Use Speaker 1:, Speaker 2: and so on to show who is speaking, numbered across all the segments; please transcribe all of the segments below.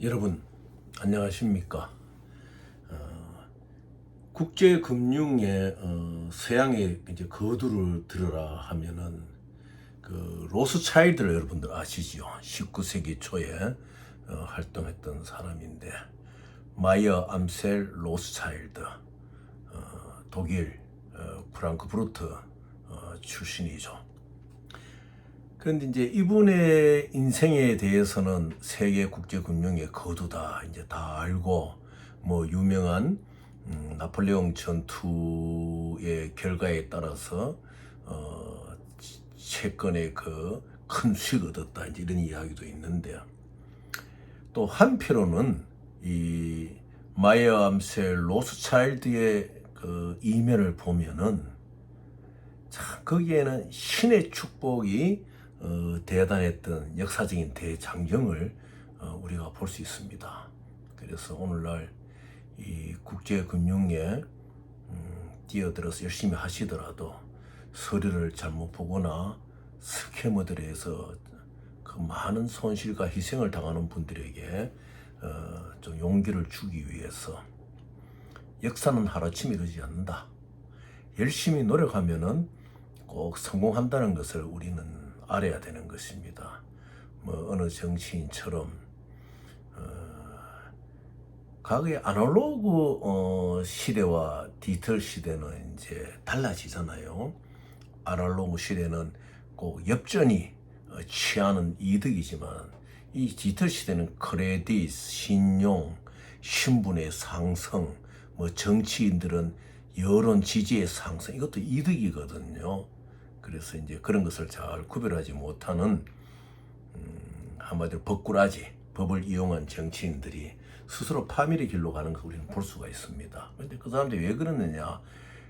Speaker 1: 여러분 안녕하십니까? 국제금융의 서양의 이제 거두를 들으라 하면은 그 로스차일드를 여러분들 아시죠? 19세기 초에 활동했던 사람인데 마이어 암셀 로스차일드, 독일 프랑크푸르트 출신이죠. 그런데 이제 이분의 인생에 대해서는 세계 국제 금융의 거두다 이제 다 알고, 뭐 유명한 나폴레옹 전투의 결과에 따라서 채권의 그 큰 수익을 얻었다 이제 이런 이야기도 있는데, 또 한편으로는 이 마이어 암셀 로스차일드의 그 이면을 보면은 참 거기에는 신의 축복이 대단했던 역사적인 대장경을 우리가 볼 수 있습니다. 그래서 오늘날 이 국제금융에 뛰어들어서 열심히 하시더라도 서류를 잘못 보거나 스캐머들에 의해서 그 많은 손실과 희생을 당하는 분들에게 좀 용기를 주기 위해서, 역사는 하루아침에 이르지 않는다. 열심히 노력하면은 꼭 성공한다는 것을 우리는 알아야 되는 것입니다. 뭐 어느 정치인처럼 과거의 아날로그 시대와 디지털 시대는 이제 달라지잖아요. 아날로그 시대는 꼭 엽전이 취하는 이득이지만, 이 디지털 시대는 크레딧, 신용, 신분의 상승, 뭐 정치인들은 여론 지지의 상승, 이것도 이득이거든요. 그래서 이제 그런 것을 잘 구별하지 못하는 한마디로 법꾸라지, 법을 이용한 정치인들이 스스로 파멸의 길로 가는 거 우리는 볼 수가 있습니다. 그런데 그 사람들이 왜 그러느냐?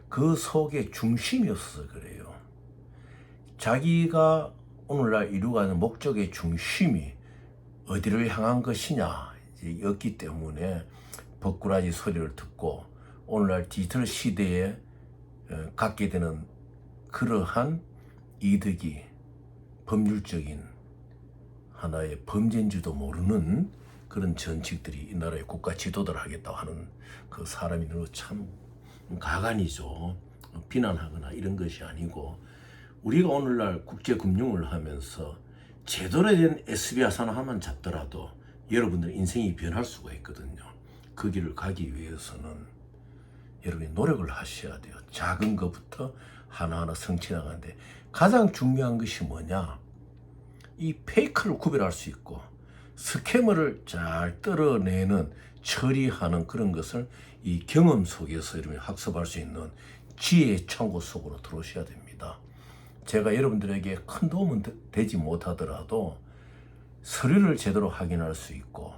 Speaker 1: 그 속에 중심이 없어서 그래요. 자기가 오늘날 이루어가는 목적의 중심이 어디를 향한 것이냐 이제 였기 때문에 법꾸라지 소리를 듣고 오늘날 디지털 시대에 갖게 되는 그러한 이득이 법률적인 하나의 범죄인지도 모르는 그런 전칙들이 이 나라의 국가 지도자를 하겠다고 하는 그 사람이 참 가관이죠. 비난하거나 이런 것이 아니고, 우리가 오늘날 국제금융을 하면서 제대로 된 SBI 하나만 잡더라도 여러분들 인생이 변할 수가 있거든요. 그 길을 가기 위해서는 여러분이 노력을 하셔야 돼요. 작은 것부터 하나하나 성취 나가는데, 가장 중요한 것이 뭐냐? 이 페이크를 구별할 수 있고 스캐머를 잘 떨어내는, 처리하는 그런 것을 이 경험 속에서 여러분이 학습할 수 있는 지혜의 창고 속으로 들어오셔야 됩니다. 제가 여러분들에게 큰 도움은 되지 못하더라도 서류를 제대로 확인할 수 있고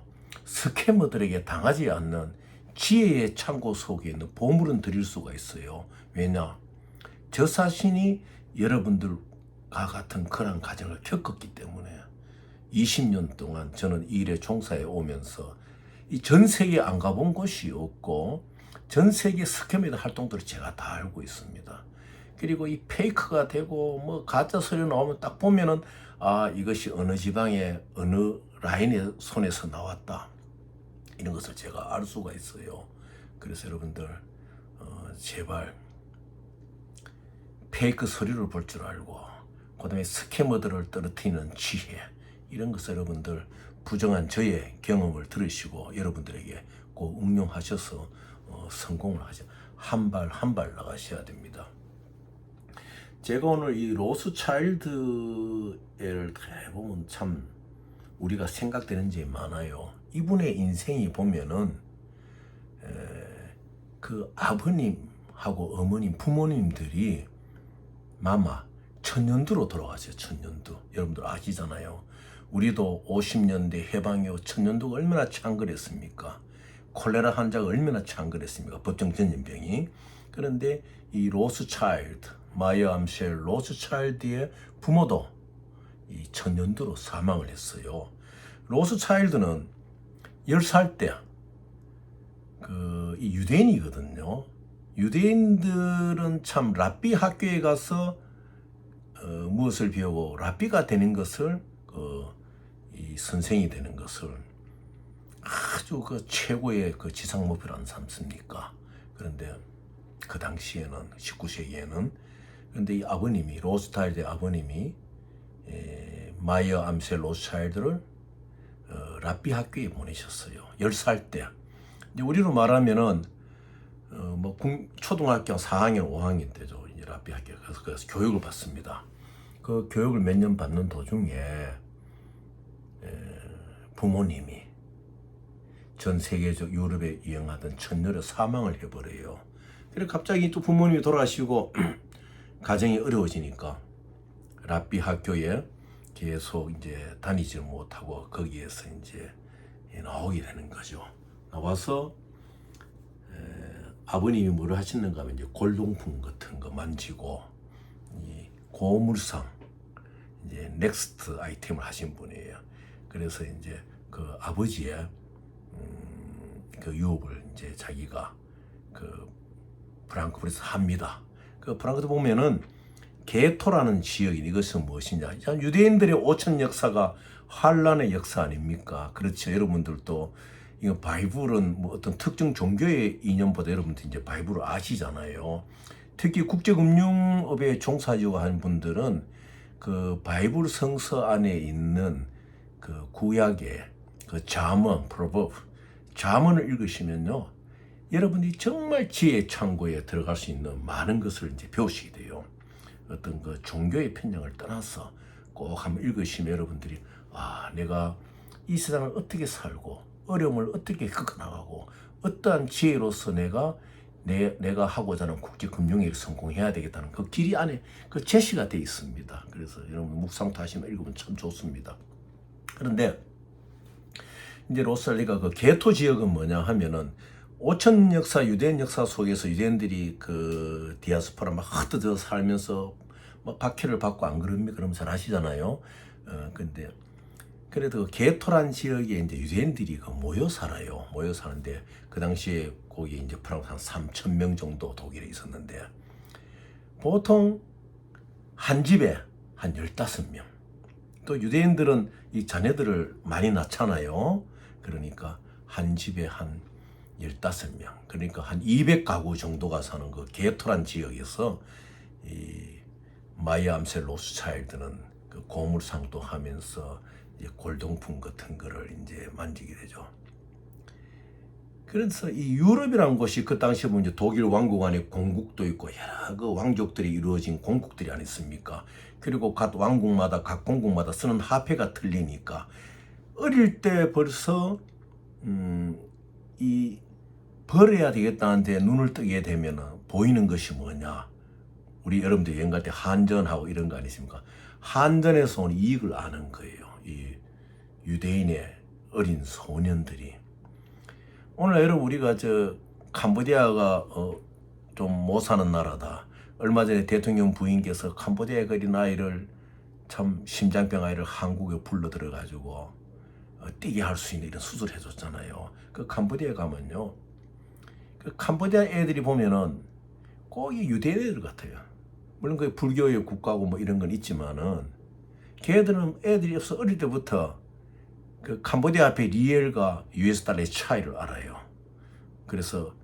Speaker 1: 스캐머들에게 당하지 않는 지혜의 창고 속에 있는 보물은 드릴 수가 있어요. 왜냐? 저 자신이 여러분들과 같은 그런 과정을 겪었기 때문에 20년 동안 저는 이 일에 종사해 오면서 이 전 세계에 안 가본 곳이 없고 전 세계 스캐머의 활동들을 제가 다 알고 있습니다. 그리고 이 페이크가 되고 뭐 가짜 서류 나오면 딱 보면은 이것이 어느 지방의 어느 라인의 손에서 나왔다, 이런 것을 제가 알 수가 있어요. 그래서 여러분들 제발 페이크 서류를 볼 줄 알고, 그 다음에 스캐머들을 떨어뜨리는 지혜, 이런 것을 여러분들 부정한 저의 경험을 들으시고 여러분들에게 꼭 응용하셔서 성공을 하셔, 한 발 한 발 나가셔야 됩니다. 제가 오늘 이 로스차일드를 해보면 참 우리가 생각되는 점이 많아요. 이분의 인생이 보면은 그 아버님하고 어머님, 부모님들이 마마 천년두로 돌아가세요. 천년두. 여러분들 아시잖아요. 우리도 50년대 해방 이후 천년두가 얼마나 창궐했습니까? 콜레라 환자가 얼마나 창궐했습니까? 법정 전염병이. 그런데 이 로스차일드, 마이어 암셀 로스차일드의 부모도 이 천년두로 사망을 했어요. 로스차일드는 10살 때 이 유대인이거든요. 유대인들은 참 랍비 학교에 가서 무엇을 배우고 랍비가 되는 것을 이 선생이 되는 것을 아주 그 최고의 그 지상 목표라는 삼습니까? 그런데 그 당시에는 19세기에는 그런데 이 아버님이 로스차일드의 아버님이 마이어 암셀 로스차일드를 랍비 학교에 보내셨어요. 10살 때. 이제 우리로 말하면은 뭐 초등학교 4학년, 5학년 때죠. 이제 랍비 학교 그래서 교육을 받습니다. 그 교육을 몇 년 받는 도중에 부모님이 전 세계적 유럽에 유행하던 천녀로 사망을 해버려요. 그래 갑자기 또 부모님이 돌아가시고 가정이 어려워지니까 랍비 학교에 계속 이제 다니지 못하고 거기에서 이제 나오게 되는 거죠. 나와서 아버님이 뭘 하시는가 하면 이제 골동품 같은 거 만지고 이 고물상 이제 넥스트 아이템을 하신 분이에요. 그래서 이제 그 아버지의 그 유업을 이제 자기가 그 프랑크푸르트에서 합니다. 그 프랑크푸르트 보면은 게토라는 지역이 이것은 무엇이냐? 유대인들의 5천 역사가 환란의 역사 아닙니까? 그렇죠. 여러분들도 이거 바이블은 뭐 어떤 특정 종교의 이념보다 여러분들 이제 바이블을 아시잖아요. 특히 국제금융업에 종사지고 하는 분들은 그 바이블 성서 안에 있는 그 구약의 그 잠언, 프로버브, 잠언을 읽으시면요, 여러분이 정말 지혜의 창고에 들어갈 수 있는 많은 것을 이제 배우시게 돼요. 어떤 그 종교의 편향을 떠나서 꼭 한번 읽으시면 여러분들이 내가 이 세상을 어떻게 살고 어려움을 어떻게 겪어나가고 어떠한 지혜로서 내가 하고자 하는 국제금융에 성공해야 되겠다는 그 길이 안에 그 제시가 되어 있습니다. 그래서 여러분 묵상도 하시면 읽으면 참 좋습니다. 그런데 이제 로살리가 그 게토 지역은 뭐냐 하면은 5천 역사, 유대인 역사 속에서 유대인들이 그 디아스포라 막 흩어져 살면서 막 박해를 받고 안 그럽니까? 그러면 잘 아시잖아요. 근데 그래도 그 게토란 지역에 이제 유대인들이 그 모여 살아요. 모여 사는데 그 당시에 거기 이제 프랑스 한 3천 명 정도 독일에 있었는데 보통 한 집에 한 15명. 또 유대인들은 이 자녀들을 많이 낳잖아요. 그러니까 한 집에 한 15명. 그러니까 한 200가구 정도가 사는 그 게토란 지역에서 이 마이어 암셀 로스차일드는 그 고물상도 하면서 이제 골동품 같은 거를 이제 만지게 되죠. 그래서 이 유럽이라는 곳이 그 당시에 보면 이제 독일 왕국 안에 공국도 있고 여러 그 왕족들이 이루어진 공국들이 아니습니까? 그리고 각 왕국마다 각 공국마다 쓰는 화폐가 틀리니까 어릴 때 벌써 이 벌어야 되겠다는데 눈을 뜨게 되면 보이는 것이 뭐냐? 우리 여러분들 여행 갈 때 한전하고 이런 거 아니십니까? 한전에서 온 이익을 아는 거예요. 이 유대인의 어린 소년들이. 오늘 여러분 우리가 캄보디아가 좀 못 사는 나라다. 얼마 전에 대통령 부인께서 캄보디아의 어린 아이를 참 심장병 아이를 한국에 불러 들어가지고 뛰게 할 수 있는 이런 수술을 해줬잖아요. 그 캄보디아에 가면요, 그 캄보디아 애들이 보면은 꼭 이 유대인 애들 같아요. 물론 그 불교의 국가고 뭐 이런 건 있지만은 걔들은 애들이 없어 어릴 때부터 그 캄보디아 앞에 리엘과 US 달러의 차이를 알아요. 그래서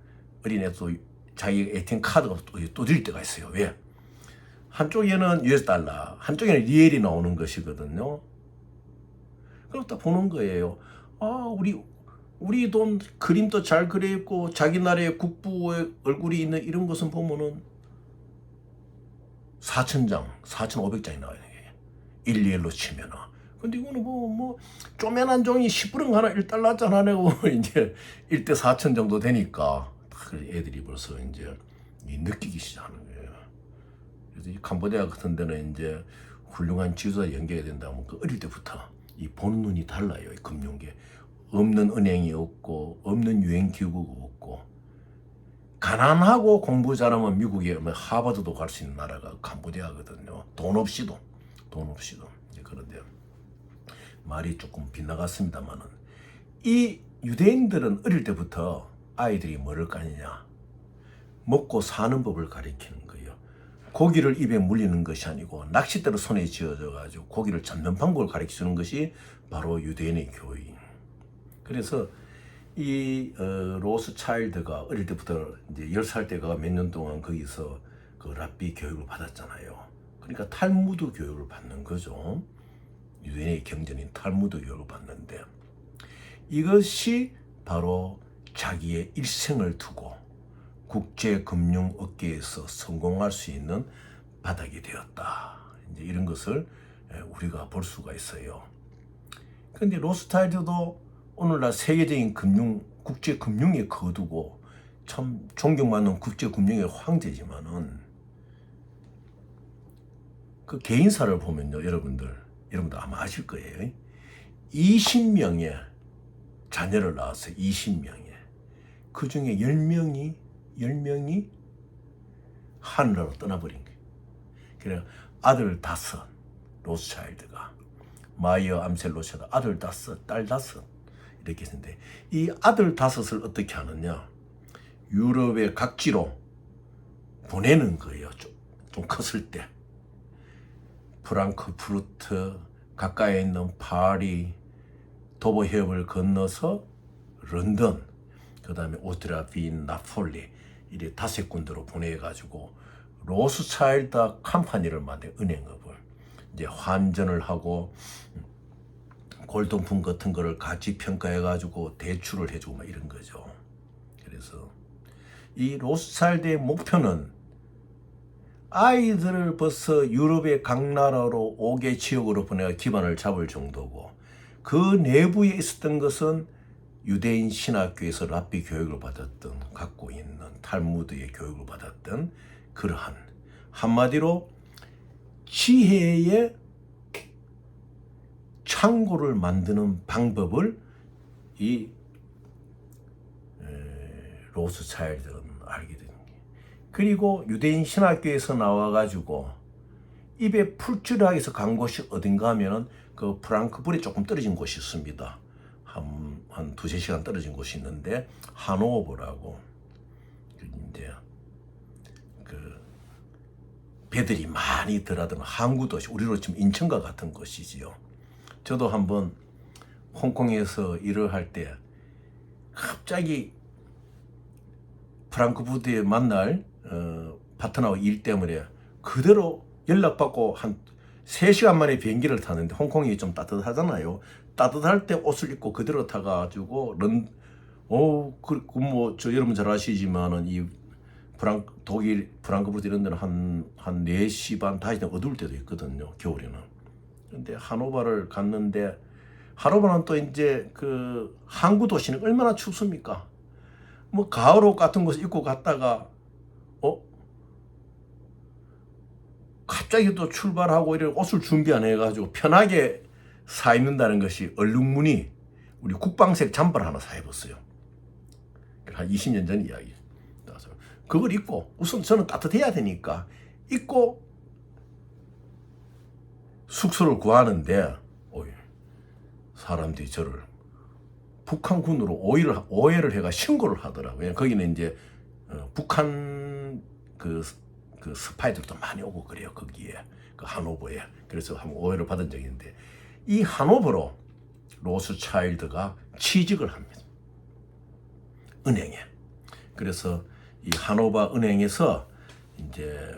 Speaker 1: 어린애도 자기 ATM 카드가 또 들 때가 있어요. 왜? 한쪽에는 US 달러, 한쪽에는 리엘이 나오는 것이거든요. 그럼 딱 보는 거예요. 우리 돈 그림도 잘 그려 있고 자기 나라의 국부의 얼굴이 있는 이런 것은 보면은 4,000장, 4,500장이 나와요. 1, 2일로 치면은. 근데 이거는 뭐 쪼매난 종이 10불은 하나 1달러짜리 하나고 이제 1대 4천 정도 되니까 애들이 벌써 이제 느끼기 시작하는 거예요. 그래서 이 캄보디아 같은 데는 이제 훌륭한 지도자 연계가 된다면 그 어릴 때부터 이 보는 눈이 달라요. 이 금융계. 없는 은행이 없고 없는 유행 기구가 없고 가난하고 공부 잘하면 미국에 하버드도 갈 수 있는 나라가 캄보디아거든요. 돈 없이도. 그런데 말이 조금 빗나갔습니다만은 이 유대인들은 어릴 때부터 아이들이 뭐를 까느냐, 먹고 사는 법을 가르치는 거예요. 고기를 입에 물리는 것이 아니고 낚싯대로 손에 쥐어져 가지고 고기를 잡는 방법을 가르치는 것이 바로 유대인의 교육. 그래서 이 로스차일드가 어릴 때부터 이제 10살 때가 몇 년 동안 거기서 그 랍비 교육을 받았잖아요. 그러니까 탈무드 교육을 받는 거죠. 유대인의 경전인 탈무드 교육을 받는데, 이것이 바로 자기의 일생을 두고 국제금융업계에서 성공할 수 있는 바닥이 되었다. 이제 이런 것을 우리가 볼 수가 있어요. 그런데 로스차일드도 오늘날 세계적인 국제금융에 거두고 참 존경받는 국제금융의 황제지만은, 그 개인사를 보면요, 여러분들 아마 아실 거예요. 20명의 자녀를 낳았어요. 20명에. 그 중에 10명이 하늘나라로 떠나버린 거예요. 그래 아들 5, 로스차일드가, 마이어 암셀 로스차일드 아들 5, 딸 5 이렇게 했는데, 이 아들 5을 어떻게 하느냐, 유럽의 각지로 보내는 거예요. 좀 컸을 때. 프랑크푸르트, 가까이에 있는 파리, 도보 해협을 건너서 런던, 그 다음에 오스트리아 빈, 나폴리, 이래 5군데로 보내가지고 로스차일드 컴퍼니를 만든, 은행업을 이제 환전을 하고 골동품 같은 거를 가치 평가해가지고 대출을 해주고 막 이런 거죠. 그래서 이 로스차일드의 목표는 아이들을 벌써 유럽의 각 나라로 5개 지역으로 보내가 기반을 잡을 정도고, 그 내부에 있었던 것은 유대인 신학교에서 랍비 교육을 받았던, 갖고 있는 탈무드의 교육을 받았던 그러한, 한마디로 지혜의 창고를 만드는 방법을 이 로스차일드는 알게 됩니다. 그리고 유대인 신학교에서 나와가지고 입에 풀칠하게서 간 곳이 어딘가 하면은 그 프랑크푸르트에 조금 떨어진 곳이 있습니다. 한 2-3시간 떨어진 곳이 있는데, 하노버라고, 이제 그 배들이 많이 들어가던 항구 도시, 우리로 치면 인천과 같은 곳이지요. 저도 한번 홍콩에서 일을 할 때 갑자기 프랑크푸르트에 만날 파트너와 일 때문에 그대로 연락받고 한 3시간 만에 비행기를 타는데, 홍콩이 좀 따뜻하잖아요. 따뜻할 때 옷을 입고 그대로 타가지고 저 여러분 잘 아시지만은 이 독일 프랑크푸르트 이런 데는 한 4시 반 5시 어두울 때도 있거든요, 겨울에는. 근데 하노버를 갔는데, 하노버는 또 이제 그 항구 도시는 얼마나 춥습니까? 뭐 가을 옷 같은 것을 입고 갔다가 갑자기 또 출발하고 이런 옷을 준비 안 해가지고 편하게 사 입는다는 것이 얼룩무늬 우리 국방색 잠바를 하나 사 입었어요. 한 20년 전 이야기. 그걸 입고, 우선 저는 따뜻해야 되니까 입고 숙소를 구하는데, 사람들이 저를 북한군으로 오해를 해가 신고를 하더라고요. 거기는 이제 북한 그 스파이들도 많이 오고 그래요, 거기에, 그 하노버에. 그래서 한번 오해를 받은 적이 있는데, 이 하노버로 로스차일드가 취직을 합니다, 은행에. 그래서 이 하노버 은행에서 이제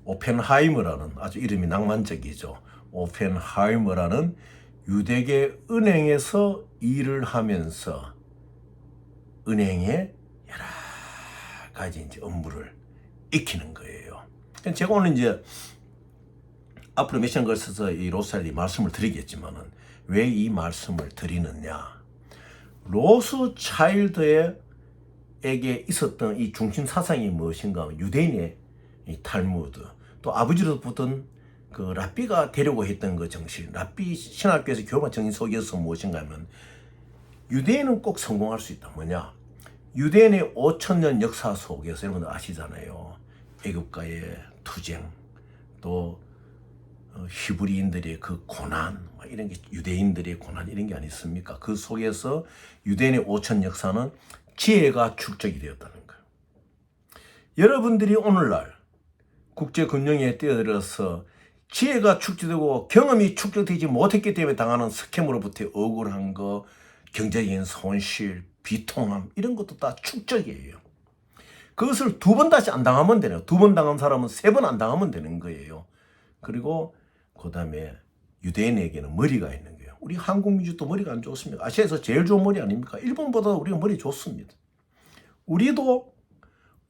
Speaker 1: 오펜하이머라는, 아주 이름이 낭만적이죠, 오펜하이머라는 유대계 은행에서 일을 하면서 은행의 여러 가지 이제 업무를 익히는 거예요. 제가 오늘 이제 앞으로 몇 시간 걸쳐서 이 로스차일드 말씀을 드리겠지만은, 왜 이 말씀을 드리느냐, 로스차일드에게 있었던 이 중심 사상이 무엇인가 하면, 유대인의 이 탈무드, 또 아버지로부터 그 랍비가 되려고 했던 그 정신, 랍비 신학교에서 교육한 정신 속에서 무엇인가 하면, 유대인은 꼭 성공할 수 있다. 뭐냐, 유대인의 5,000년 역사 속에서, 여러분들 아시잖아요, 애국가의 투쟁, 또 히브리인들의 그 고난, 이런 게 유대인들의 고난, 이런 게 아니습니까? 그 속에서 유대인의 5천 역사는 지혜가 축적이 되었다는 거예요. 여러분들이 오늘날 국제금융에 뛰어들어서 지혜가 축적되고 경험이 축적되지 못했기 때문에 당하는 스캠으로부터 억울한 거, 경제적인 손실, 비통함 이런 것도 다 축적이에요. 그것을 두 번 다시 안 당하면 되네요. 두 번 당한 사람은 세 번 안 당하면 되는 거예요. 그리고 그 다음에 유대인에게는 머리가 있는 거예요. 우리 한국 민족도 머리가 안 좋습니까? 아시아에서 제일 좋은 머리 아닙니까? 일본보다 우리가 머리 좋습니다. 우리도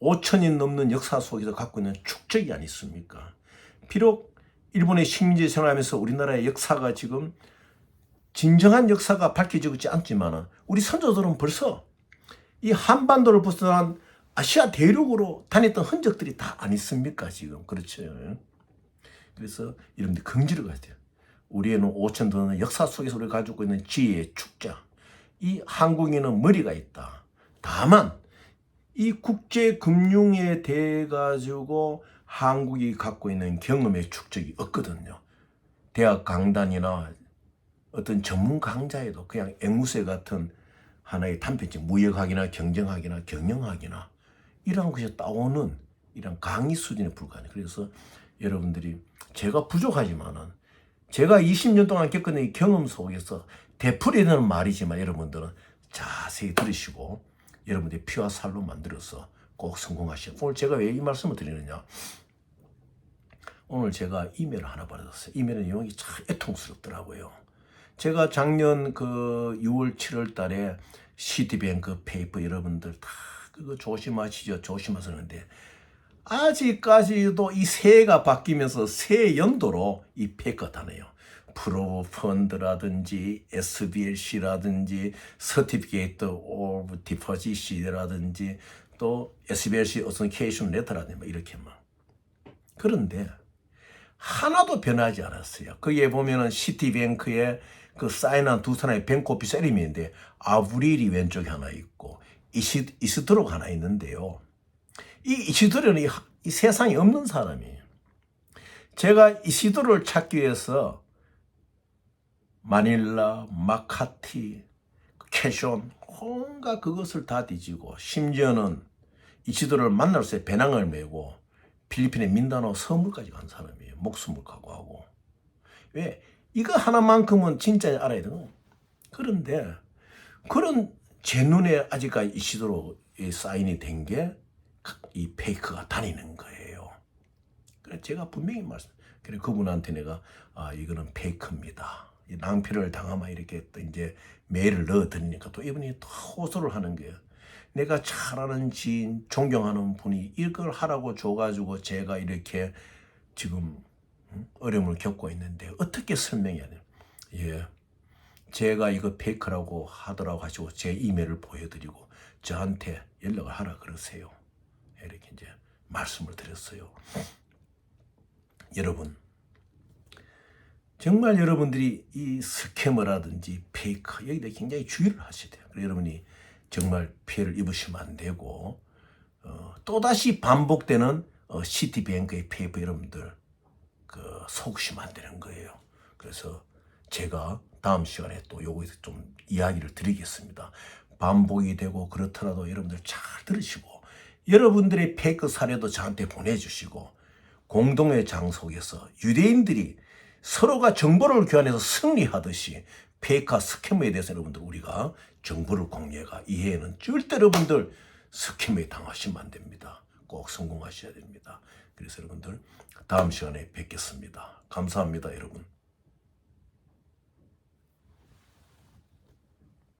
Speaker 1: 5천년 넘는 역사 속에서 갖고 있는 축적이 아니습니까? 비록 일본의 식민지 생활하면서 우리나라의 역사가 지금 진정한 역사가 밝혀지고 있지 않지만 우리 선조들은 벌써 이 한반도를 벗어난 아시아 대륙으로 다녔던 흔적들이 다 안 있습니까? 지금 그렇죠. 그래서 여러분들 긍지를 가야 돼요. 우리에는 5천 도는 역사 속에서 우리가 가지고 있는 지혜의 축자. 이 한국인은 머리가 있다. 다만 이 국제 금융에 대해 가지고 한국이 갖고 있는 경험의 축적이 없거든요. 대학 강단이나 어떤 전문 강좌에도 그냥 앵무새 같은 하나의 단편집, 무역학이나 경쟁학이나 경영학이나 이런 것이 따오는 이런 강의 수준에 불과해요. 그래서 여러분들이 제가 부족하지만은 제가 20년 동안 겪은 이 경험 속에서 되풀이되는 말이지만 여러분들은 자세히 들으시고 여러분들의 피와 살로 만들어서 꼭 성공하시오. 오늘 제가 왜 이 말씀을 드리느냐? 오늘 제가 이메일을 하나 받았어요. 이메일 내용이 참 애통스럽더라고요. 제가 작년 그 6월 7월 달에 시티뱅크 페이퍼 여러분들 다 그거 조심하시죠. 조심하시는데 아직까지도 이 새해가 바뀌면서 새 연도로 이 페이커 다네요. 프로펀드라든지 SBLC라든지 서티피케이트 오브 디포지시라든지 또 SBLC 어서케이션 레터라든지 이렇게 막. 그런데 하나도 변하지 않았어요. 거기에 보면은 시티뱅크에 그 사인한 두 사람의 뱅크 오피스 이름인데 아브릴이 왼쪽에 하나 있고 이시드로가 하나 있는데요. 이 이시드로는 이 세상에 없는 사람이에요. 제가 이시드로를 찾기 위해서 마닐라, 마카티, 캐션 온갖 그것을 다 뒤지고 심지어는 이시드로를 만날 때 배낭을 메고 필리핀의 민다나오 섬을까지 간 사람이에요. 목숨을 각오하고. 왜? 이거 하나만큼은 진짜 알아야 되는. 그런데 그런 제 눈에 아직까지 이시도로 사인이 된 게 이 페이크가 다니는 거예요. 그래서 제가 분명히 그래 그분한테 내가 이거는 페이크입니다. 낭패를 당하면 이렇게 또 이제 메일을 넣어드리니까 또 이분이 또 호소를 하는 거예요. 내가 잘 아는 지인, 존경하는 분이 이걸 하라고 줘가지고 제가 이렇게 지금 어려움을 겪고 있는데 어떻게 설명해야 돼요? 예, 제가 이거 페이크라고 하더라고 하시고 제 이메일을 보여드리고 저한테 연락을 하라 그러세요. 이렇게 이제 말씀을 드렸어요. 여러분, 정말 여러분들이 이 스캐머라든지 페이크 여기다 굉장히 주의를 하셔야 돼요. 그래서 여러분이 정말 피해를 입으시면 안 되고 또다시 반복되는 시티뱅크의 페이퍼 여러분들 속으시면 안 되는 거예요. 그래서 제가 다음 시간에 또 요거에서 좀 이야기를 드리겠습니다. 반복이 되고 그렇더라도 여러분들 잘 들으시고 여러분들의 페이크 사례도 저한테 보내주시고 공동의 장 속에서 유대인들이 서로가 정보를 교환해서 승리하듯이 페이크와 스캐머에 대해서 여러분들 우리가 정보를 공유해가 이해는 절대 여러분들 스캐머에 당하시면 안 됩니다. 꼭 성공하셔야 됩니다. 그래서 여러분들 다음 시간에 뵙겠습니다. 감사합니다, 여러분.